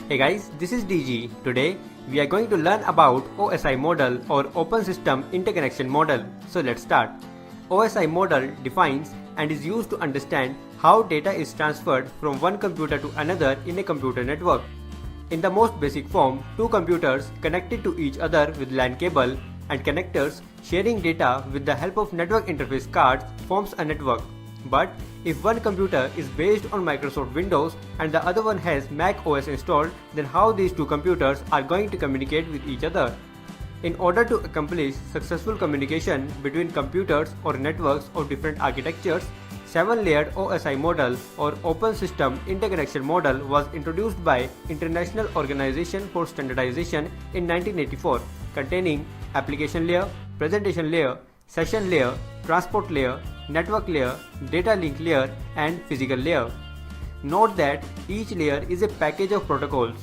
Hey guys, this is DG. Today we are going to learn about OSI model or Open System Interconnection model. So let's start. OSI model defines and is used to understand how data is transferred from one computer to another in a computer network. In the most basic form, two computers connected to each other with LAN cable and connectors sharing data with the help of network interface cards forms a network. But if one computer is based on Microsoft Windows and the other one has Mac OS installed, then how these two computers are going to communicate with each other? In order to accomplish successful communication between computers or networks of different architectures, 7-layered OSI model or Open System Interconnection model was introduced by International Organization for Standardization in 1984, containing application layer, presentation layer, session layer, transport layer, network layer, data link layer and physical layer. Note that each layer is a package of protocols.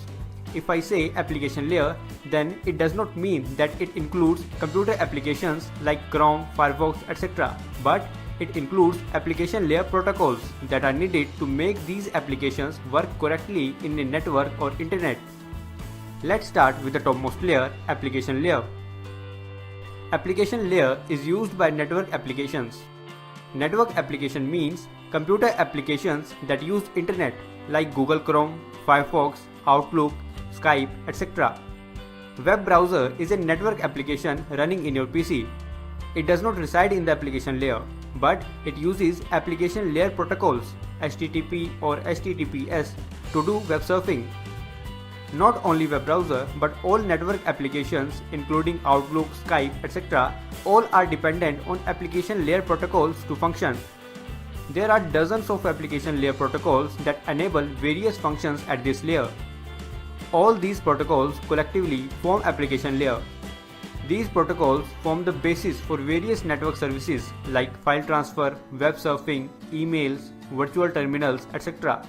If I say application layer, then it does not mean that it includes computer applications like Chrome, Firefox, etc. But it includes application layer protocols that are needed to make these applications work correctly in a network or internet. Let's start with the topmost layer, application layer. Application layer is used by network applications. Network application means computer applications that use internet like Google Chrome, Firefox, Outlook, Skype, etc. Web browser is a network application running in your PC. It does not reside in the application layer, but it uses application layer protocols HTTP or HTTPS to do web surfing. Not only web browser, but all network applications including Outlook, Skype, etc. all are dependent on application layer protocols to function. There are dozens of application layer protocols that enable various functions at this layer. All these protocols collectively form application layer. These protocols form the basis for various network services like file transfer, web surfing, emails, virtual terminals, etc.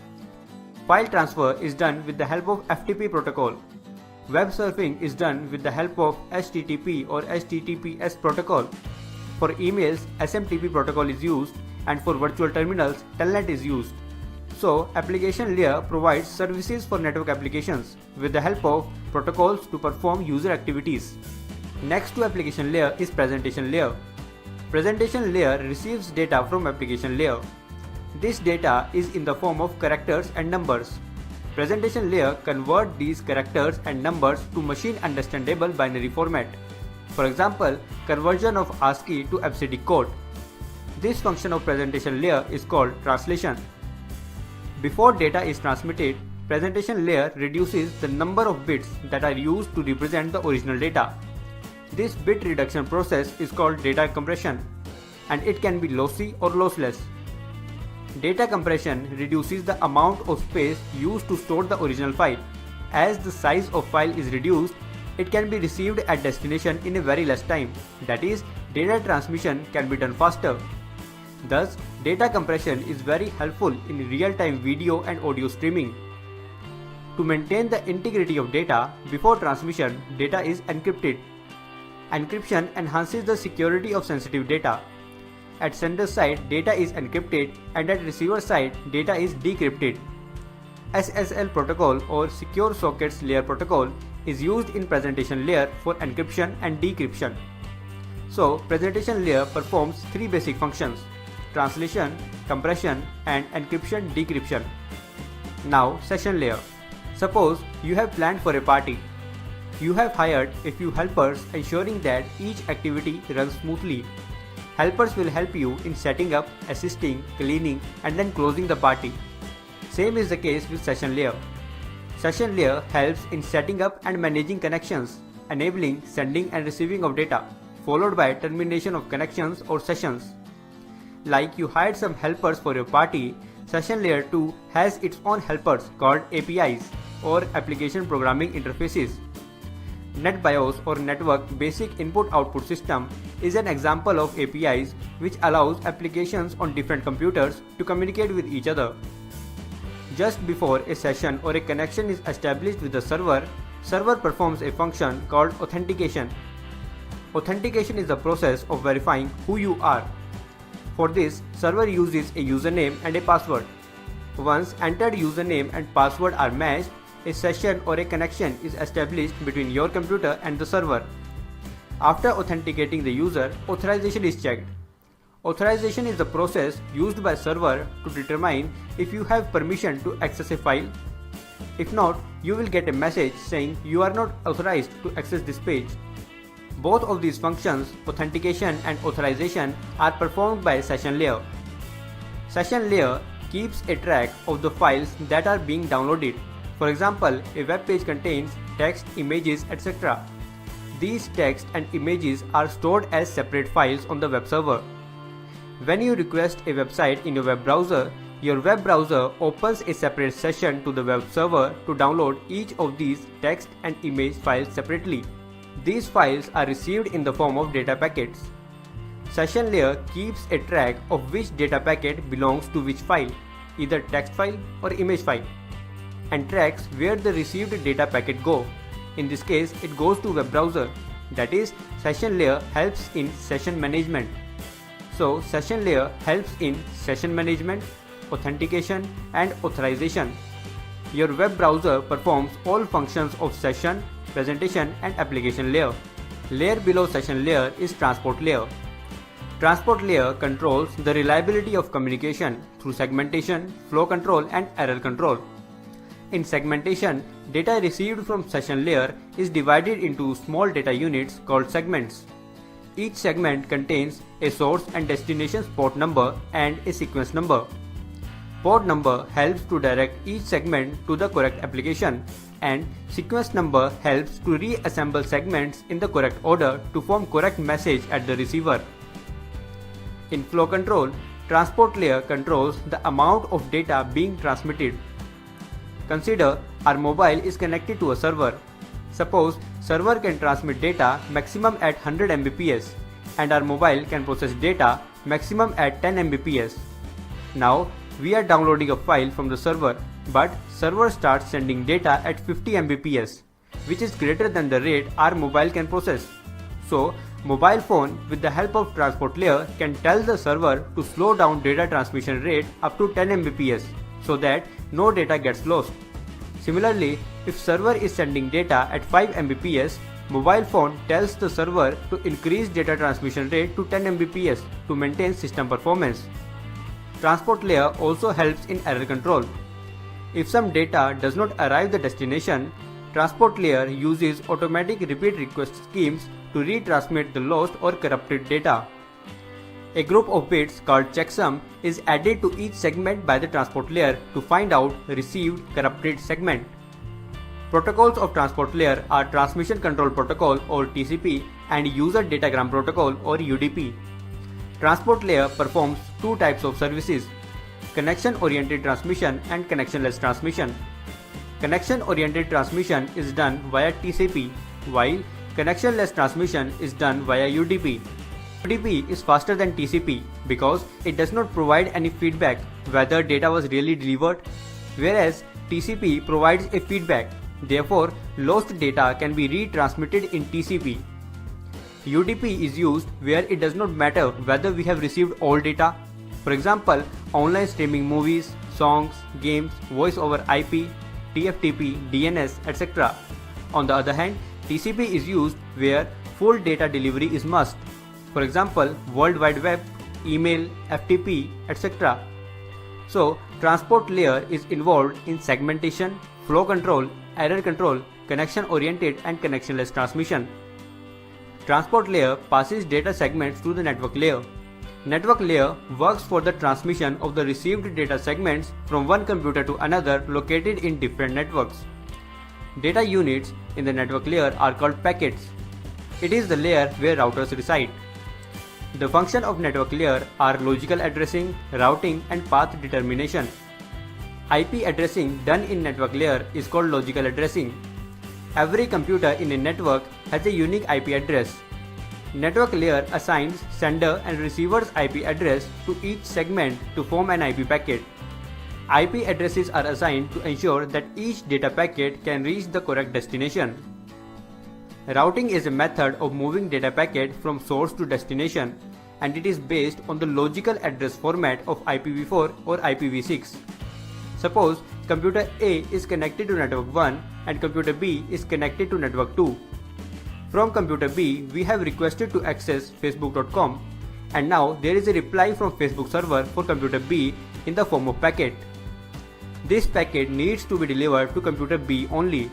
File transfer is done with the help of FTP protocol. Web surfing is done with the help of HTTP or HTTPS protocol. For emails, SMTP protocol is used, and for virtual terminals, Telnet is used. So, application layer provides services for network applications with the help of protocols to perform user activities. Next to application layer is presentation layer. Presentation layer receives data from application layer. This data is in the form of characters and numbers. Presentation layer converts these characters and numbers to machine understandable binary format. For example, conversion of ASCII to ABCD code. This function of presentation layer is called translation. Before data is transmitted, presentation layer reduces the number of bits that are used to represent the original data. This bit reduction process is called data compression, and it can be lossy or lossless. Data compression reduces the amount of space used to store the original file. As the size of file is reduced, it can be received at destination in a very less time. That is, data transmission can be done faster. Thus, data compression is very helpful in real-time video and audio streaming. To maintain the integrity of data, before transmission, data is encrypted. Encryption enhances the security of sensitive data. At sender side, data is encrypted, and at receiver side, data is decrypted. SSL protocol or Secure Sockets Layer protocol is used in presentation layer for encryption and decryption. So, presentation layer performs three basic functions: translation, compression, and encryption decryption. Now, session layer. Suppose you have planned for a party. You have hired a few helpers ensuring that each activity runs smoothly. Helpers will help you in setting up, assisting, cleaning, and then closing the party. Same is the case with session layer. Session layer helps in setting up and managing connections, enabling sending and receiving of data, followed by termination of connections or sessions. Like you hired some helpers for your party, session layer 2 has its own helpers called APIs or application programming interfaces. NetBIOS or Network Basic Input-Output System is an example of APIs which allows applications on different computers to communicate with each other. Just before a session or a connection is established with the server performs a function called authentication. Authentication is the process of verifying who you are. For this, server uses a username and a password. Once entered username and password are matched, a session or a connection is established between your computer and the server. After authenticating the user, authorization is checked. Authorization is the process used by server to determine if you have permission to access a file. If not, you will get a message saying you are not authorized to access this page. Both of these functions, authentication and authorization, are performed by session layer. Session layer keeps a track of the files that are being downloaded. For example, a web page contains text, images, etc. These text and images are stored as separate files on the web server. When you request a website in your web browser, your web browser opens a separate session to the web server to download each of these text and image files separately. These files are received in the form of data packets. Session layer keeps a track of which data packet belongs to which file, either text file or image file, and tracks where the received data packet go. In this case, it goes to web browser. That is, session layer helps in session management. So, session layer helps in session management, authentication and authorization. Your web browser performs all functions of session, presentation and application layer. Layer below session layer is transport layer. Transport layer controls the reliability of communication through segmentation, flow control and error control. In segmentation, data received from session layer is divided into small data units called segments. Each segment contains a source and destination port number and a sequence number. Port number helps to direct each segment to the correct application, and sequence number helps to reassemble segments in the correct order to form correct message at the receiver. In flow control, transport layer controls the amount of data being transmitted. Consider our mobile is connected to a server. Suppose server can transmit data maximum at 100 Mbps and our mobile can process data maximum at 10 Mbps. Now we are downloading a file from the server, but server starts sending data at 50 Mbps, which is greater than the rate our mobile can process. So mobile phone with the help of transport layer can tell the server to slow down data transmission rate up to 10 Mbps so that no data gets lost. Similarly, if server is sending data at 5 Mbps, mobile phone tells the server to increase data transmission rate to 10 Mbps to maintain system performance. Transport layer also helps in error control. If some data does not arrive the destination, transport layer uses automatic repeat request schemes to retransmit the lost or corrupted data. A group of bits called checksum is added to each segment by the transport layer to find out received corrupted segment. Protocols of transport layer are Transmission Control Protocol or TCP and User Datagram Protocol or UDP. Transport layer performs two types of services: connection-oriented transmission and connectionless transmission. Connection-oriented transmission is done via TCP, while connectionless transmission is done via UDP. UDP is faster than TCP because it does not provide any feedback whether data was really delivered, whereas TCP provides a feedback. Therefore, lost data can be retransmitted in TCP. UDP is used where it does not matter whether we have received all data. For example, online streaming movies, songs, games, voice over IP, TFTP, DNS, etc. On the other hand, TCP is used where full data delivery is must. For example, World Wide Web, email, FTP, etc. So, transport layer is involved in segmentation, flow control, error control, connection-oriented and connectionless transmission. Transport layer passes data segments to the network layer. Network layer works for the transmission of the received data segments from one computer to another located in different networks. Data units in the network layer are called packets. It is the layer where routers reside. The function of network layer are logical addressing, routing and path determination. IP addressing done in network layer is called logical addressing. Every computer in a network has a unique IP address. Network layer assigns sender and receiver's IP address to each segment to form an IP packet. IP addresses are assigned to ensure that each data packet can reach the correct destination. Routing is a method of moving data packet from source to destination, and it is based on the logical address format of IPv4 or IPv6. Suppose computer A is connected to network 1 and computer B is connected to network 2. From computer B, we have requested to access facebook.com, and now there is a reply from Facebook server for computer B in the form of packet. This packet needs to be delivered to computer B only.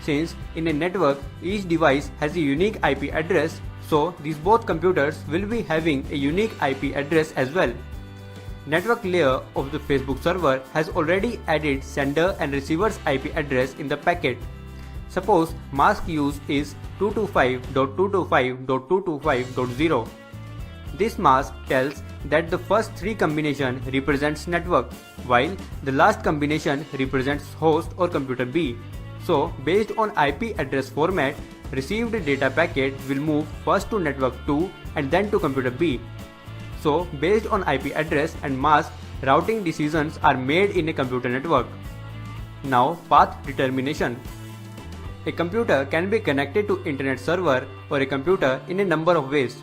Since in a network each device has a unique IP address, so these both computers will be having a unique IP address as well. Network layer of the Facebook server has already added sender and receiver's IP address in the packet. Suppose mask used is 225.225.225.0. This mask tells that the first three combination represents network, while the last combination represents host or computer B. So based on IP address format, received data packet will move first to network 2 and then to computer B. So based on IP address and mask, routing decisions are made in a computer network. Now path determination. A computer can be connected to internet server or a computer in a number of ways.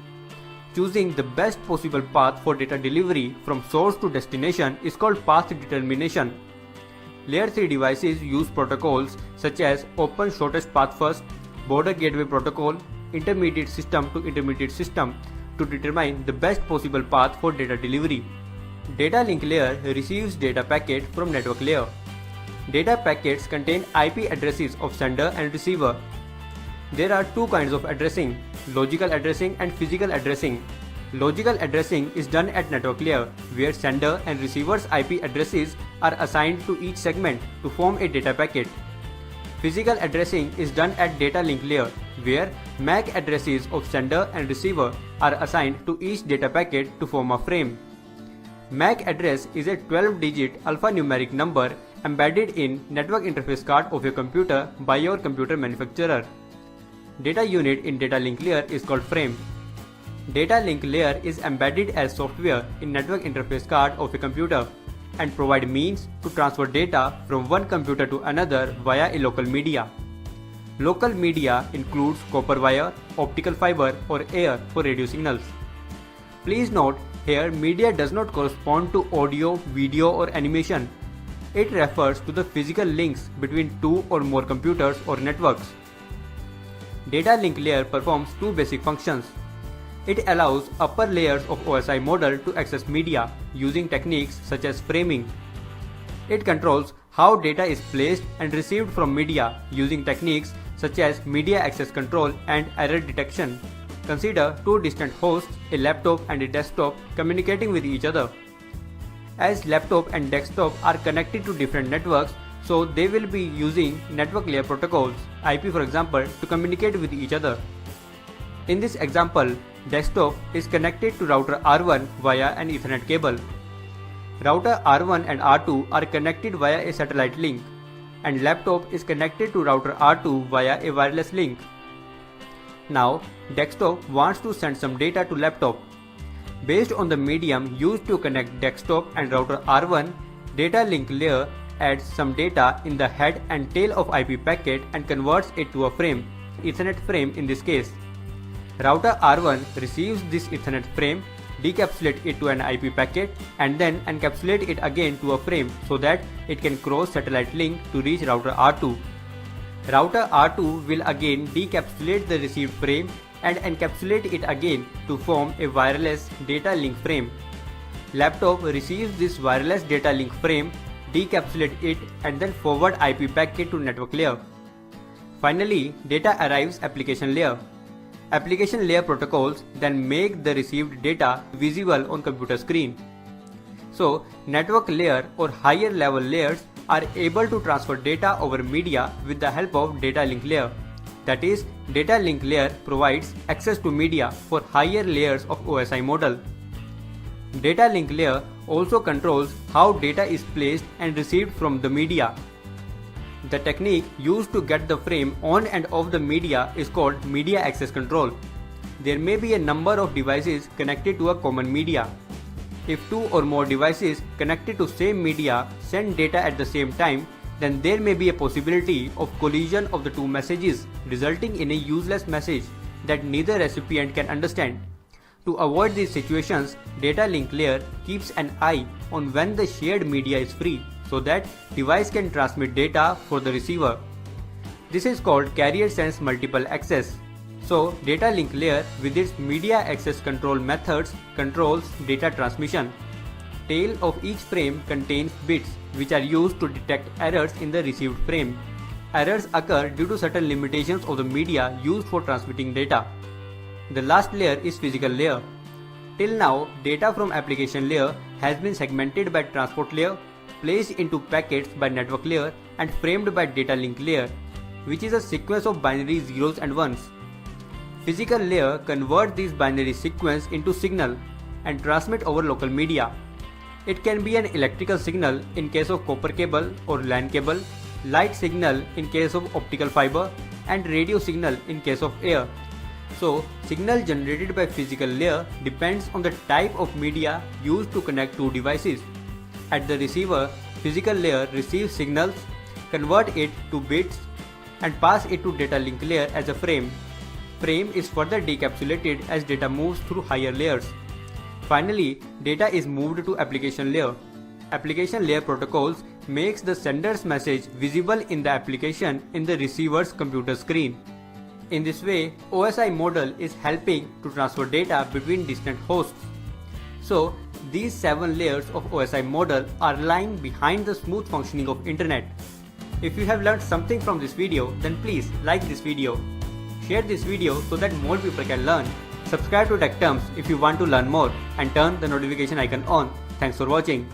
Choosing the best possible path for data delivery from source to destination is called path determination. Layer 3 devices use protocols such as Open Shortest Path First, Border Gateway Protocol, Intermediate System to Intermediate System to determine the best possible path for data delivery. Data link layer receives data packet from network layer. Data packets contain IP addresses of sender and receiver. There are two kinds of addressing, logical addressing and physical addressing. Logical addressing is done at network layer, where sender and receiver's IP addresses are assigned to each segment to form a data packet. Physical addressing is done at data link layer, where MAC addresses of sender and receiver are assigned to each data packet to form a frame. MAC address is a 12-digit alphanumeric number embedded in network interface card of your computer by your computer manufacturer. Data unit in data link layer is called frame. Data link layer is embedded as software in network interface card of a computer and provide means to transfer data from one computer to another via a local media. Local media includes copper wire, optical fiber or air for radio signals. Please note, here media does not correspond to audio, video or animation. It refers to the physical links between two or more computers or networks. Data link layer performs two basic functions. It allows upper layers of OSI model to access media using techniques such as framing. It controls how data is placed and received from media using techniques such as media access control and error detection. Consider two distant hosts, a laptop and a desktop, communicating with each other. As laptop and desktop are connected to different networks, so they will be using network layer protocols, IP for example, to communicate with each other. In this example, desktop is connected to router R1 via an Ethernet cable. Router R1 and R2 are connected via a satellite link, and laptop is connected to router R2 via a wireless link. Now, desktop wants to send some data to laptop. Based on the medium used to connect desktop and router R1, data link layer adds some data in the head and tail of IP packet and converts it to a frame, Ethernet frame in this case. Router R1 receives this Ethernet frame, decapsulate it to an IP packet and then encapsulate it again to a frame so that it can cross satellite link to reach router R2. Router R2 will again decapsulate the received frame and encapsulate it again to form a wireless data link frame. Laptop receives this wireless data link frame, decapsulate it and then forward IP packet to network layer. Finally, data arrives application layer. Application layer protocols then make the received data visible on computer screen. So, network layer or higher level layers are able to transfer data over media with the help of data link layer. That is, data link layer provides access to media for higher layers of OSI model. Data link layer also controls how data is placed and received from the media. The technique used to get the frame on and off the media is called media access control. There may be a number of devices connected to a common media. If two or more devices connected to same media send data at the same time, then there may be a possibility of collision of the two messages, resulting in a useless message that neither recipient can understand. To avoid these situations, data link layer keeps an eye on when the shared media is free so that device can transmit data for the receiver. This is called carrier sense multiple access. So data link layer with its media access control methods controls data transmission. Tail of each frame contains bits which are used to detect errors in the received frame. Errors occur due to certain limitations of the media used for transmitting data. The last layer is physical layer. Till now, data from application layer has been segmented by transport layer, placed into packets by network layer, and framed by data link layer, which is a sequence of binary zeros and ones. Physical layer converts these binary sequence into signal and transmit over local media. It can be an electrical signal in case of copper cable or LAN cable, light signal in case of optical fiber, and radio signal in case of air. So, signal generated by physical layer depends on the type of media used to connect two devices. At the receiver, physical layer receives signals, convert it to bits, and pass it to data link layer as a frame. Frame is further decapsulated as data moves through higher layers. Finally, data is moved to application layer. Application layer protocols makes the sender's message visible in the application in the receiver's computer screen. In this way, OSI model is helping to transfer data between distant hosts. So, these 7 layers of OSI model are lying behind the smooth functioning of internet. If you have learned something from this video, then please like this video. Share this video so that more people can learn. Subscribe to Tech Terms if you want to learn more and turn the notification icon on. Thanks for watching.